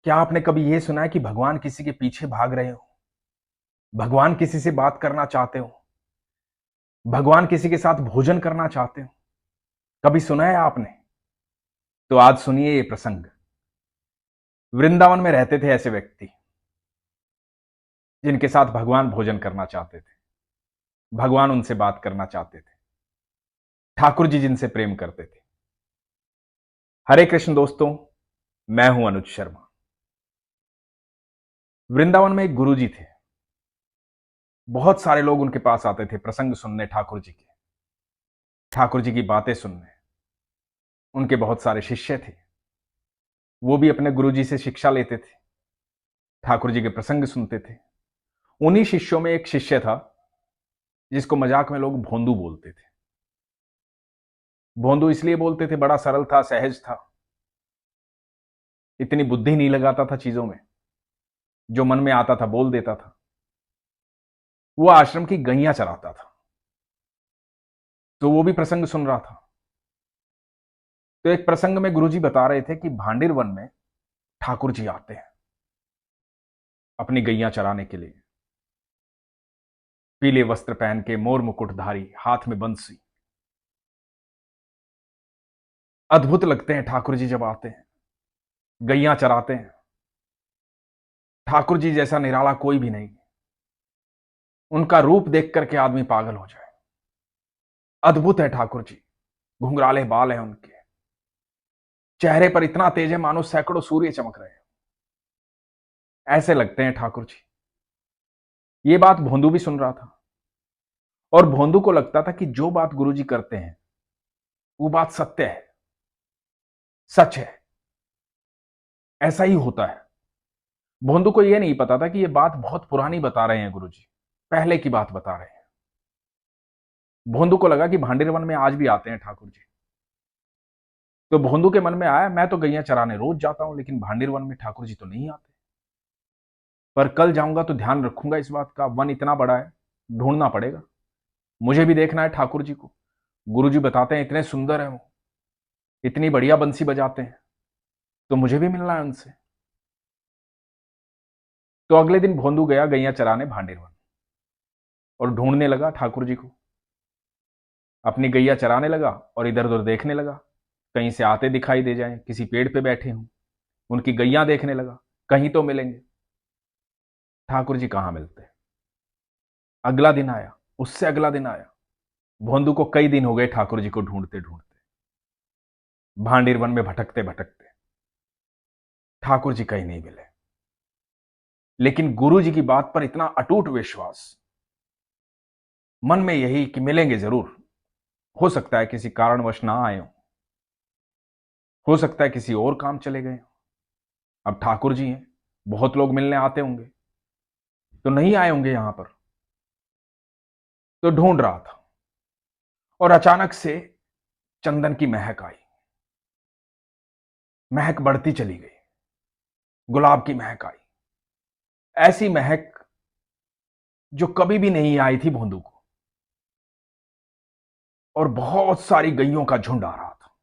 क्या आपने कभी यह सुना है कि भगवान किसी के पीछे भाग रहे हो? भगवान किसी से बात करना चाहते हो? भगवान किसी के साथ भोजन करना चाहते हो? कभी सुना है आपने? तो आज सुनिए ये प्रसंग। वृंदावन में रहते थे ऐसे व्यक्ति जिनके साथ भगवान भोजन करना चाहते थे। भगवान उनसे बात करना चाहते थे। ठाकुर जी जिनसे प्रेम करते थे। हरे कृष्ण दोस्तों, मैं हूं अनुज शर्मा। वृंदावन में एक गुरु जी थे। बहुत सारे लोग उनके पास आते थे प्रसंग सुनने, ठाकुर जी के, ठाकुर जी की बातें सुनने। उनके बहुत सारे शिष्य थे। वो भी अपने गुरु जी से शिक्षा लेते थे, ठाकुर जी के प्रसंग सुनते थे। उन्हीं शिष्यों में एक शिष्य था जिसको मजाक में लोग भोंदू बोलते थे। भोंदू इसलिए बोलते थे, बड़ा सरल था, सहज था, इतनी बुद्धि नहीं लगाता था चीजों में, जो मन में आता था बोल देता था। वो आश्रम की गैया चराता था, तो वो भी प्रसंग सुन रहा था। तो एक प्रसंग में गुरुजी बता रहे थे कि भांडिर वन में ठाकुर जी आते हैं अपनी गैया चराने के लिए। पीले वस्त्र पहन के, मोर मुकुटधारी, हाथ में बंसी। अद्भुत लगते हैं ठाकुर जी जब आते हैं, गैया चराते हैं। ठाकुर जी जैसा निराला कोई भी नहीं। उनका रूप देख करके आदमी पागल हो जाए। अद्भुत है ठाकुर जी। घुंघराले बाल हैं उनके, चेहरे पर इतना तेज है मानो सैकड़ों सूर्य चमक रहे हैं। ऐसे लगते हैं ठाकुर जी। ये बात भोंदू भी सुन रहा था, और भोंदू को लगता था कि जो बात गुरुजी करते हैं वो बात सत्य है, सच है, ऐसा ही होता है। भोंदू को यह नहीं पता था कि यह बात बहुत पुरानी बता रहे हैं गुरुजी, पहले की बात बता रहे हैं। भोंदू को लगा कि भांडिर वन में आज भी आते हैं ठाकुर जी। तो भोंदू के मन में आया, मैं तो गैया चराने रोज जाता हूं, लेकिन भांडिर वन में ठाकुर जी तो नहीं आते। पर कल जाऊंगा तो ध्यान रखूंगा इस बात का, वन इतना बड़ा है, ढूंढना पड़ेगा, मुझे भी देखना है ठाकुर जी को। गुरुजी बताते हैं इतने सुंदर है वो, इतनी बढ़िया बंसी बजाते हैं, तो मुझे भी मिलना है उनसे। तो अगले दिन भोंदू गया गैया चराने भांडिर वन, और ढूंढने लगा ठाकुर जी को। अपनी गैया चराने लगा और इधर उधर देखने लगा, कहीं से आते दिखाई दे जाए, किसी पेड़ पे बैठे हों। उनकी गैया देखने लगा, कहीं तो मिलेंगे। ठाकुर जी कहां मिलते। अगला दिन आया, उससे अगला दिन आया। भोंदू को कई दिन हो गए ठाकुर जी को ढूंढते ढूंढते, भांडिर वन में भटकते भटकते। ठाकुर जी कहीं नहीं मिले। लेकिन गुरु जी की बात पर इतना अटूट विश्वास, मन में यही कि मिलेंगे जरूर। हो सकता है किसी कारणवश ना आए हो सकता है किसी और काम चले गए। अब ठाकुर जी हैं, बहुत लोग मिलने आते होंगे, तो नहीं आए होंगे यहां पर। तो ढूंढ रहा था, और अचानक से चंदन की महक आई। महक बढ़ती चली गई, गुलाब की महक आई। ऐसी महक जो कभी भी नहीं आई थी भोंदू को। और बहुत सारी गैयों का झुंड आ रहा था।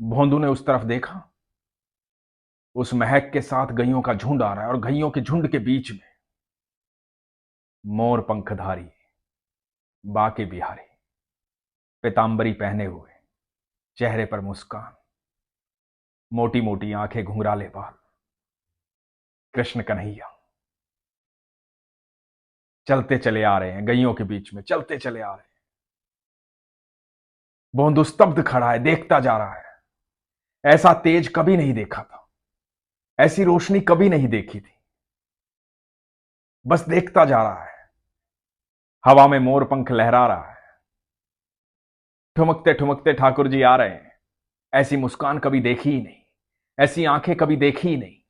भोंदू ने उस तरफ देखा, उस महक के साथ गैयों का झुंड आ रहा है, और गैयों के झुंड के बीच में मोर पंखधारी, बाके बिहारी, पीतांबरी पहने हुए, चेहरे पर मुस्कान, मोटी मोटी आंखें, घुंघराले बाल, कृष्ण कन्हैया चलते चले आ रहे हैं, गैयों के बीच में चलते चले आ रहे हैं। भोंदू स्तब्ध खड़ा है, देखता जा रहा है। ऐसा तेज कभी नहीं देखा था, ऐसी रोशनी कभी नहीं देखी थी। बस देखता जा रहा है। हवा में मोर पंख लहरा रहा है। ठुमकते ठुमकते ठाकुर जी आ रहे हैं। ऐसी मुस्कान कभी देखी ही नहीं, ऐसी आंखें कभी देखी ही नहीं।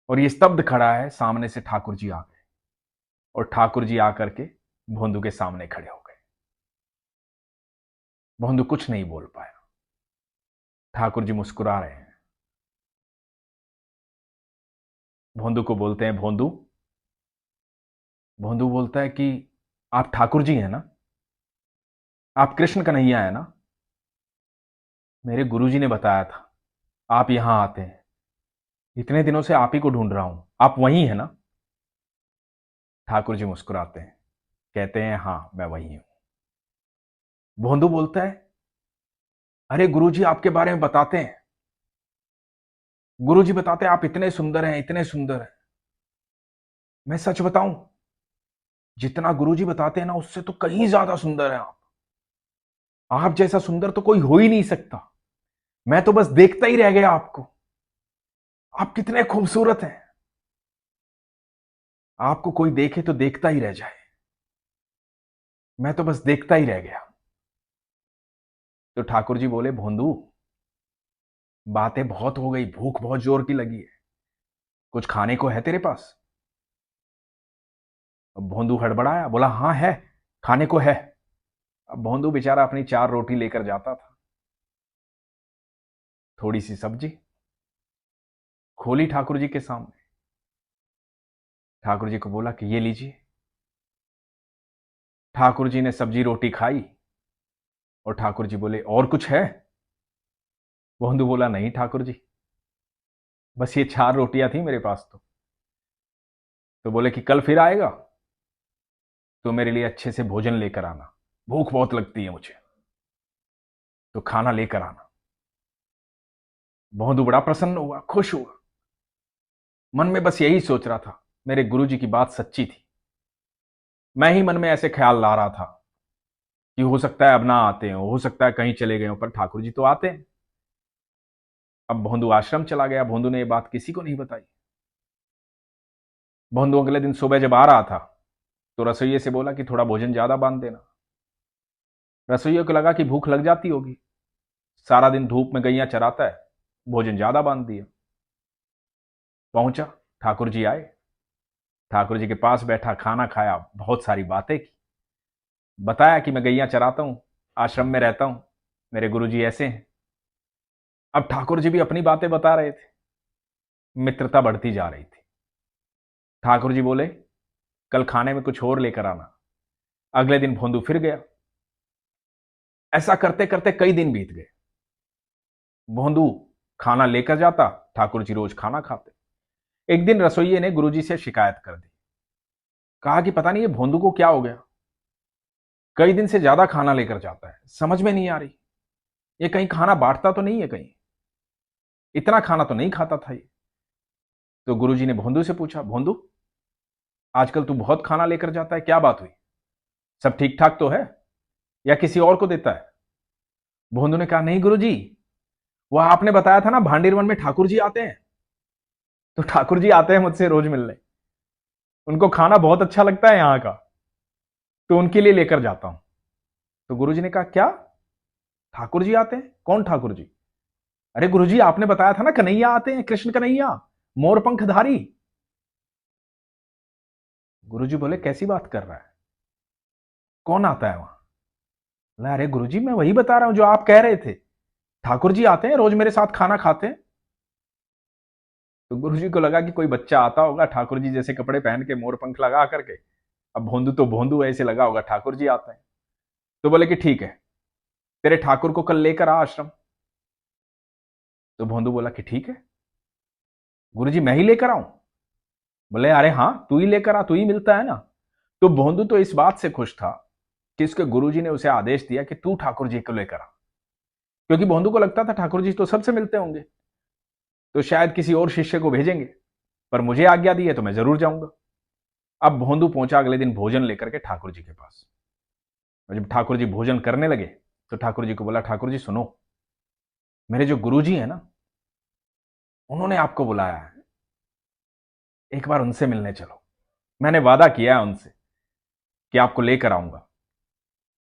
और ये स्तब्ध खड़ा है, सामने से ठाकुर जी आ गए, और ठाकुर जी आकर के भोंदू के सामने खड़े हो गए। भोंदू कुछ नहीं बोल पाया। ठाकुर जी मुस्कुरा रहे हैं। भोंदू को बोलते हैं, भोंदू। भोंदू बोलता है कि आप ठाकुर जी हैं ना, आप कृष्ण कन्हैया है ना। मेरे गुरुजी ने बताया था आप यहां आते हैं, इतने दिनों से आप ही को ढूंढ रहा हूं, आप वही है ना? ठाकुर जी मुस्कुराते हैं, कहते हैं हां मैं वही हूं। भोंदू बोलता है, अरे गुरुजी आपके बारे में बताते हैं, गुरुजी बताते हैं आप इतने सुंदर हैं, इतने सुंदर हैं। मैं सच बताऊं, जितना गुरुजी बताते हैं ना उससे तो कहीं ज्यादा सुंदर है आप जैसा सुंदर तो कोई हो ही नहीं सकता। मैं तो बस देखता ही रह गया आपको, आप कितने खूबसूरत हैं, आपको कोई देखे तो देखता ही रह जाए। मैं तो बस देखता ही रह गया। तो ठाकुर जी बोले, भोंदू बातें बहुत हो गई, भूख बहुत जोर की लगी है, कुछ खाने को है तेरे पास? अब भोंदू हड़बड़ाया, बोला हाँ है, खाने को है। अब भोंदू बेचारा अपनी 4 रोटी लेकर जाता था, थोड़ी सी सब्जी खोली ठाकुर जी के सामने। ठाकुर जी को बोला कि ये लीजिए। ठाकुर जी ने सब्जी रोटी खाई और ठाकुर जी बोले, और कुछ है? भोंदू बोला, नहीं ठाकुर जी, बस ये 4 रोटियां थी मेरे पास तो बोले कि कल फिर आएगा तो मेरे लिए अच्छे से भोजन लेकर आना, भूख बहुत लगती है मुझे, तो खाना लेकर आना। भोंदू बड़ा प्रसन्न हुआ, खुश हुआ, मन में बस यही सोच रहा था, मेरे गुरुजी की बात सच्ची थी। मैं ही मन में ऐसे ख्याल ला रहा था कि हो सकता है अब ना आते हो सकता है कहीं चले गए हो, पर ठाकुर जी तो आते हैं। अब भोंदू आश्रम चला गया। भोंदू ने यह बात किसी को नहीं बताई। भोंदू अगले दिन सुबह जब आ रहा था तो रसोइये से बोला कि थोड़ा भोजन ज्यादा बांध देना। रसोइये को लगा कि भूख लग जाती होगी, सारा दिन धूप में गैया चराता है, भोजन ज्यादा बांध दिया। पहुंचा, ठाकुर जी आए, ठाकुर जी के पास बैठा, खाना खाया, बहुत सारी बातें की, बताया कि मैं गैया चराता हूं, आश्रम में रहता हूं, मेरे गुरुजी ऐसे हैं। अब ठाकुर जी भी अपनी बातें बता रहे थे, मित्रता बढ़ती जा रही थी। ठाकुर जी बोले, कल खाने में कुछ और लेकर आना। अगले दिन भोंदू फिर गया। ऐसा करते करते कई दिन बीत गए। भोंदू खाना लेकर जाता, ठाकुर जी रोज खाना खाते। एक दिन रसोइये ने गुरुजी से शिकायत कर दी, कहा कि पता नहीं ये भोंदू को क्या हो गया, कई दिन से ज्यादा खाना लेकर जाता है, समझ में नहीं आ रही, ये कहीं खाना बांटता तो नहीं है, कहीं इतना खाना तो नहीं खाता था ये। तो गुरुजी ने भोंदू से पूछा, भोंदू आजकल तू बहुत खाना लेकर जाता है, क्या बात हुई, सब ठीक ठाक तो है या किसी और को देता है? भोंदू ने कहा, नहीं गुरुजी, वो आपने बताया था ना भांडीर वन में ठाकुर जी आते हैं, तो ठाकुर जी आते हैं मुझसे रोज मिलने, उनको खाना बहुत अच्छा लगता है यहां का, तो उनके लिए लेकर जाता हूं। तो गुरुजी ने कहा, क्या ठाकुर जी आते हैं? कौन ठाकुर जी? अरे गुरुजी आपने बताया था ना कन्हैया आते हैं, कृष्ण कन्हैया, मोरपंखधारी। गुरुजी बोले, कैसी बात कर रहा है, कौन आता है वहां? बोला, अरे गुरुजी मैं वही बता रहा हूं जो आप कह रहे थे, ठाकुर जी आते हैं, रोज मेरे साथ खाना खाते हैं। तो गुरुजी को लगा कि कोई बच्चा आता होगा ठाकुर जी जैसे कपड़े पहन के, मोर पंख लगा करके। अब भोंदू तो भोंदू ऐसे लगा होगा ठाकुर जी आते हैं। तो बोले कि ठीक है, तेरे ठाकुर को कल लेकर आ आश्रम। तो भोंदू बोला कि ठीक है गुरुजी, मैं ही लेकर आऊं? बोले, अरे हाँ तू ही लेकर आ, तू ही मिलता है ना। तो भोंदू तो इस बात से खुश था कि इसके गुरुजी ने उसे आदेश दिया कि तू ठाकुर जी को लेकर आ, क्योंकि भोंदू को लगता था ठाकुर जी तो सबसे मिलते होंगे, तो शायद किसी और शिष्य को भेजेंगे, पर मुझे आज्ञा दी है तो मैं जरूर जाऊंगा। अब भोंदू पहुंचा अगले दिन भोजन लेकर के ठाकुर जी के पास। और जब ठाकुर जी भोजन करने लगे तो ठाकुर जी को बोला, ठाकुर जी सुनो, मेरे जो गुरुजी हैं ना, उन्होंने आपको बुलाया है, एक बार उनसे मिलने चलो, मैंने वादा किया है उनसे कि आपको लेकर आऊंगा।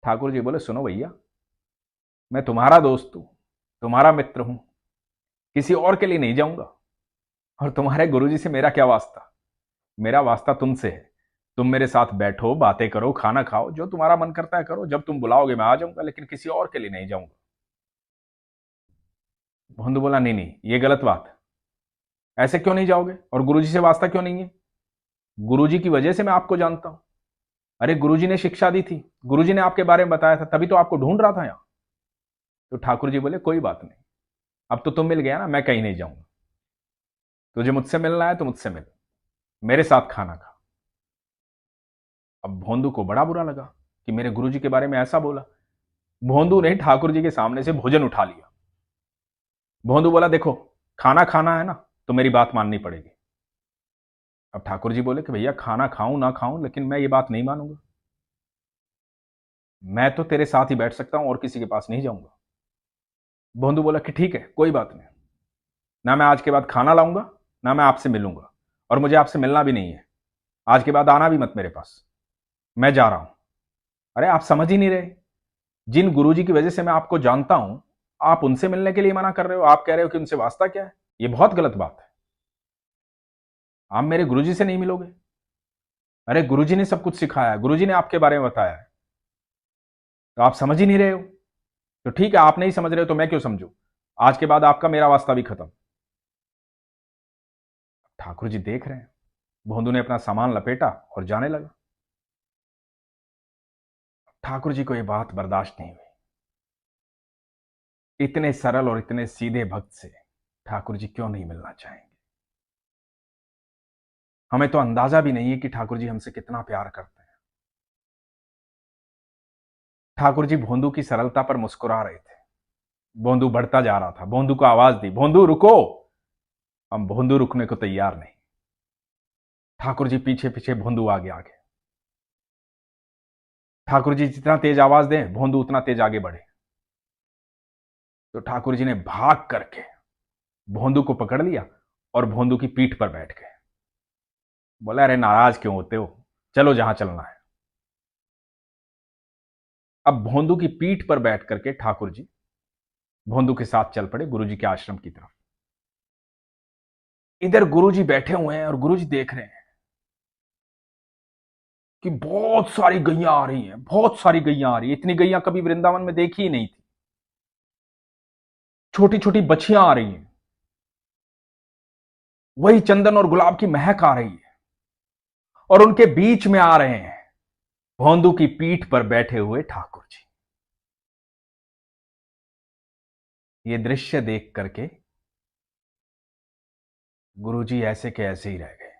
ठाकुर जी बोले, सुनो भैया, मैं तुम्हारा दोस्त हूं, तुम्हारा मित्र हूं, किसी और के लिए नहीं जाऊंगा, और तुम्हारे गुरुजी से मेरा क्या वास्ता, मेरा वास्ता तुमसे है। तुम मेरे साथ बैठो, बातें करो, खाना खाओ, जो तुम्हारा मन करता है करो, जब तुम बुलाओगे मैं आ जाऊंगा, लेकिन किसी और के लिए नहीं जाऊंगा। भोंदू बोला, नहीं नहीं ये गलत बात है, ऐसे क्यों नहीं जाओगे, और गुरुजी से वास्ता क्यों नहीं है? गुरुजी की वजह से मैं आपको जानता हूं, अरे गुरुजी ने शिक्षा दी थी, गुरुजी ने आपके बारे में बताया था, तभी तो आपको ढूंढ रहा था यहां। तो ठाकुर जी बोले, कोई बात नहीं, अब तो तुम मिल गया ना, मैं कहीं नहीं जाऊंगा। तुझे मुझसे मिलना है तो मुझसे मिल, मेरे साथ खाना खा। अब भोंदू को बड़ा बुरा लगा कि मेरे गुरुजी के बारे में ऐसा बोला। भोंदू ने ठाकुर जी के सामने से भोजन उठा लिया। भोंदू बोला, देखो खाना खाना है ना तो मेरी बात माननी पड़ेगी। अब ठाकुर जी बोले कि भैया खाना खाऊं ना खाऊं, लेकिन मैं ये बात नहीं मानूंगा। मैं तो तेरे साथ ही बैठ सकता हूं और किसी के पास नहीं जाऊंगा। भोंदू बोला कि ठीक है, कोई बात नहीं, ना मैं आज के बाद खाना लाऊंगा, ना मैं आपसे मिलूंगा, और मुझे आपसे मिलना भी नहीं है। आज के बाद आना भी मत मेरे पास, मैं जा रहा हूं। अरे आप समझ ही नहीं रहे, जिन गुरुजी की वजह से मैं आपको जानता हूं, आप उनसे मिलने के लिए मना कर रहे हो। आप कह रहे हो कि उनसे वास्ता क्या है। ये बहुत गलत बात है। आप मेरे गुरुजी से नहीं मिलोगे। अरे गुरुजी ने सब कुछ सिखाया है, गुरुजी ने आपके बारे में बताया है, तो आप समझ ही नहीं रहे हो। तो ठीक है, आप नहीं समझ रहे हो तो मैं क्यों समझू। आज के बाद आपका मेरा वास्ता भी खत्म। ठाकुर जी देख रहे हैं। भोंदू ने अपना सामान लपेटा और जाने लगा। ठाकुर जी को यह बात बर्दाश्त नहीं हुई। इतने सरल और इतने सीधे भक्त से ठाकुर जी क्यों नहीं मिलना चाहेंगे। हमें तो अंदाजा भी नहीं है कि ठाकुर जी हमसे कितना प्यार करते हैं। ठाकुर जी भोंदू की सरलता पर मुस्कुरा रहे थे। भोंदू बढ़ता जा रहा था। भोंदू को आवाज दी, भोंदू रुको। हम भोंदू रुकने को तैयार नहीं। ठाकुर जी पीछे पीछे, भोंदू आगे आगे। ठाकुर जी जितना तेज आवाज दें, भोंदू उतना तेज आगे बढ़े। तो ठाकुर जी ने भाग करके भोंदू को पकड़ लिया और भोंदू की पीठ पर बैठ गए। बोला, अरे नाराज क्यों होते हो, चलो जहां चलना है। अब भोंदू की पीठ पर बैठ करके ठाकुर जी भोंदू के साथ चल पड़े गुरुजी के आश्रम की तरफ। इधर गुरुजी बैठे हुए हैं और गुरुजी देख रहे हैं कि बहुत सारी गैयां आ रही हैं, बहुत सारी गैयां आ रही हैं। इतनी गैयां कभी वृंदावन में देखी ही नहीं थी। छोटी छोटी बछियां आ रही हैं, वही चंदन और गुलाब की महक आ रही है, और उनके बीच में आ रहे हैं भोंदू की पीठ पर बैठे हुए ठाकुर जी। ये दृश्य देख करके गुरुजी ऐसे के ऐसे ही रह गए।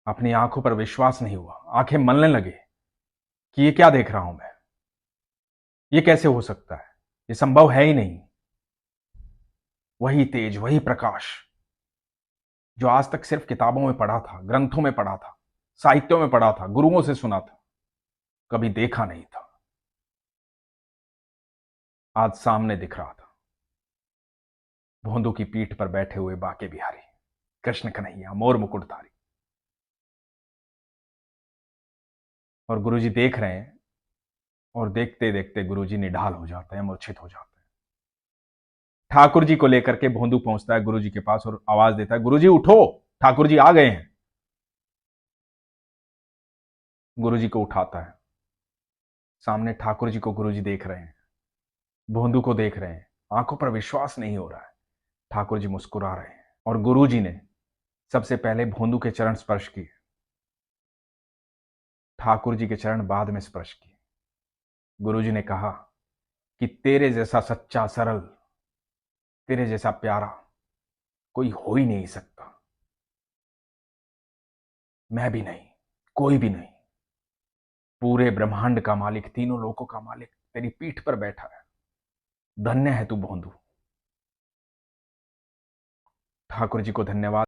अपनी आंखों पर विश्वास नहीं हुआ। आंखें मलने लगे कि ये क्या देख रहा हूं मैं, ये कैसे हो सकता है, ये संभव है ही नहीं। वही तेज, वही प्रकाश जो आज तक सिर्फ किताबों में पढ़ा था, ग्रंथों में पढ़ा था, साहित्यों में पढ़ा था, गुरुओं से सुना था, कभी देखा नहीं था, आज सामने दिख रहा था। भोंदू की पीठ पर बैठे हुए बाके बिहारी, कृष्ण कन्हैया, मोर मुकुटधारी। और गुरुजी देख रहे हैं, और देखते देखते गुरुजी निढाल हो जाते हैं, मूर्छित हो जाते हैं। ठाकुर जी को लेकर के भोंदू पहुंचता है गुरुजी के पास और आवाज देता है, गुरुजी उठो, ठाकुर जी आ गए हैं। गुरुजी को उठाता है। सामने ठाकुर जी को गुरुजी देख रहे हैं, भोंदू को देख रहे हैं। आंखों पर विश्वास नहीं हो रहा है। ठाकुर जी मुस्कुरा रहे हैं और गुरुजी ने सबसे पहले भोंदू के चरण स्पर्श किए, ठाकुर जी के चरण बाद में स्पर्श किए। गुरुजी ने कहा कि तेरे जैसा सच्चा, सरल, तेरे जैसा प्यारा कोई हो ही नहीं सकता। मैं भी नहीं, कोई भी नहीं। पूरे ब्रह्मांड का मालिक, तीनों लोकों का मालिक तेरी पीठ पर बैठा है। धन्य है तू भोंदू। ठाकुर जी को धन्यवाद।